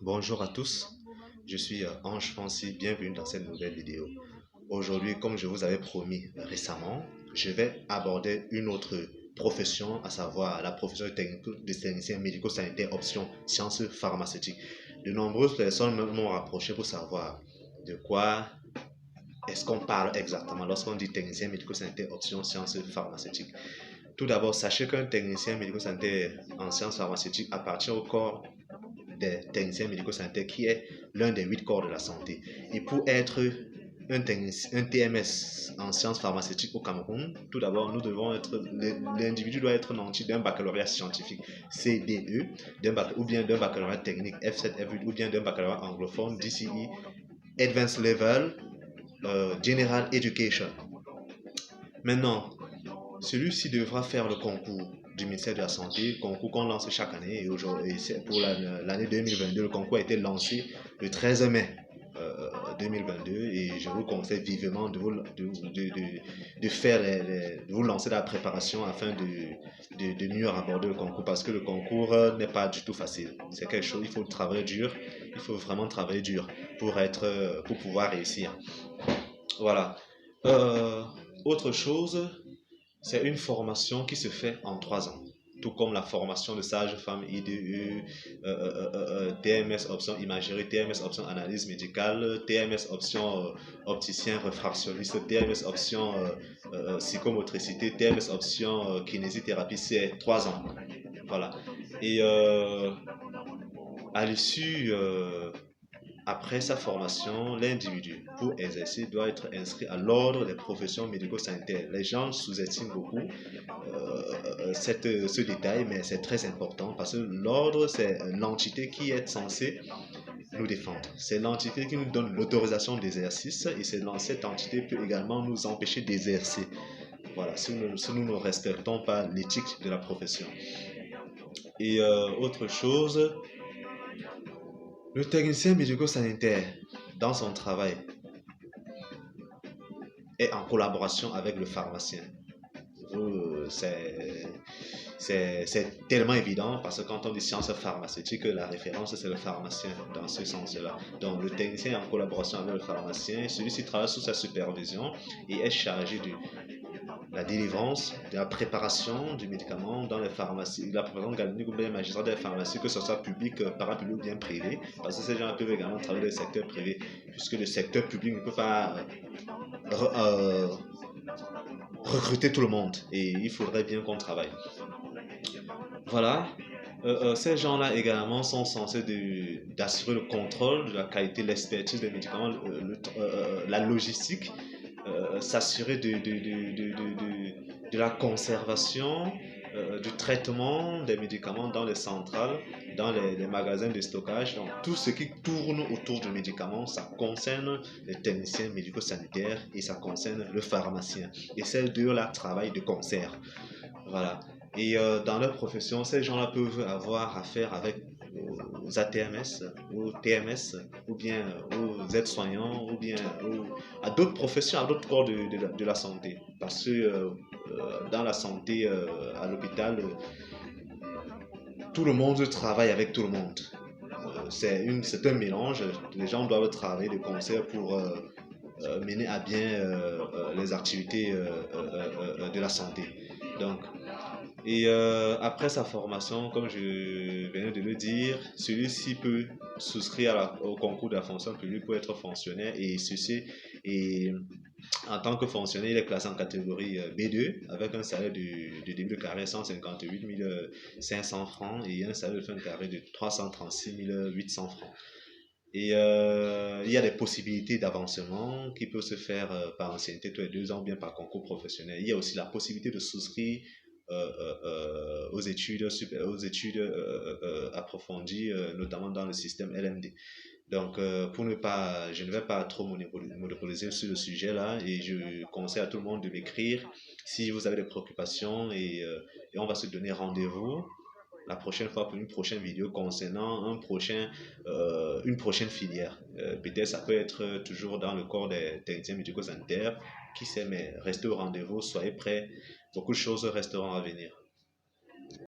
Bonjour à tous, je suis Ange Fancy, bienvenue dans cette nouvelle vidéo. Aujourd'hui, comme je vous avais promis récemment, je vais aborder une autre profession, à savoir la profession de technicien médico-sanitaire option sciences pharmaceutiques. De nombreuses personnes m'ont rapproché pour savoir de quoi est-ce qu'on parle exactement lorsqu'on dit technicien médico-sanitaire option sciences pharmaceutiques. Tout d'abord, sachez qu'un technicien médico-sanitaire en sciences pharmaceutiques appartient au corps des techniciens médico-sanitaires qui est l'un des 8 corps de la santé. Et pour être un TMS en sciences pharmaceutiques au Cameroun, tout d'abord, l'individu doit être nanti d'un baccalauréat scientifique CDE, ou bien d'un baccalauréat technique F7, F8, ou bien d'un baccalauréat anglophone DCE, Advanced Level, General Education. Maintenant, celui-ci devra faire le concours du ministère de la Santé, concours qu'on lance chaque année. Et aujourd'hui, pour l'année 2022, le concours a été lancé le 13 mai 2022 et je vous conseille vivement de vous lancer dans la préparation afin de mieux aborder le concours parce que le concours n'est pas du tout facile. C'est quelque chose, il faut travailler dur, il faut vraiment travailler dur pour pouvoir réussir. Voilà. Autre chose, c'est une formation qui se fait en 3 ans. Tout comme la formation de sage-femme IDE, TMS option imagerie, TMS option analyse médicale, TMS option opticien réfractionniste, TMS option psychomotricité, TMS option kinésithérapie, c'est 3 ans. Voilà. Et à l'issue après sa formation, l'individu, pour exercer, doit être inscrit à l'ordre des professions médico-sanitaires. Les gens sous-estiment beaucoup ce détail, mais c'est très important parce que l'ordre, c'est l'entité qui est censée nous défendre. C'est l'entité qui nous donne l'autorisation d'exercice et cette entité peut également nous empêcher d'exercer. Voilà, si nous ne respectons pas l'éthique de la profession. Et autre chose, le technicien médico-sanitaire, dans son travail, est en collaboration avec le pharmacien. C'est tellement évident parce que quand on dit sciences pharmaceutiques, la référence c'est le pharmacien dans ce sens-là. Donc le technicien est en collaboration avec le pharmacien, celui-ci travaille sous sa supervision et est chargé de la délivrance, de la préparation du médicament dans les pharmacies, la préparation galvanique ou bien les magistrats des pharmacies, que ce soit public, parapublic ou bien privé, parce que ces gens peuvent également travailler dans le secteur privé, puisque le secteur public ne peut pas recruter tout le monde et il faudrait bien qu'on travaille. Voilà. Ces gens-là également sont censés d'assurer le contrôle de la qualité, l'expertise des médicaments, la logistique, s'assurer de la conservation, du traitement des médicaments dans les centrales, dans les magasins de stockage. Donc, tout ce qui tourne autour du médicament, ça concerne les techniciens médico-sanitaires et ça concerne le pharmacien. Et ces deux-là travaillent de concert. Voilà. Et dans leur profession, ces gens-là peuvent avoir affaire avec aux ATMS, aux TMS, ou bien aux aides-soignants, ou bien à d'autres professions, à d'autres corps de la santé. Parce que dans la santé, à l'hôpital, tout le monde travaille avec tout le monde. C'est un mélange. Les gens doivent travailler de concert pour mener à bien les activités de la santé. Donc, et après sa formation, comme je venais de le dire, celui-ci peut souscrire au concours de la fonction publique pour être fonctionnaire et en tant que fonctionnaire, il est classé en catégorie B2 avec un salaire de début de carrière 158 500 francs et un salaire de fin de carrière de 336 800 francs. Et il y a des possibilités d'avancement qui peuvent se faire par ancienneté tous les 2 ans, bien par concours professionnel. Il y a aussi la possibilité de souscrire aux études approfondies, notamment dans le système LMD. Donc, je ne vais pas trop monopoliser sur le sujet là et je conseille à tout le monde de m'écrire si vous avez des préoccupations et on va se donner rendez-vous la prochaine fois pour une prochaine vidéo concernant une prochaine filière. Peut-être ça peut être toujours dans le corps des techniciens médico-sanitaires, qui sait, mais restez au rendez-vous, soyez prêts, beaucoup de choses resteront à venir.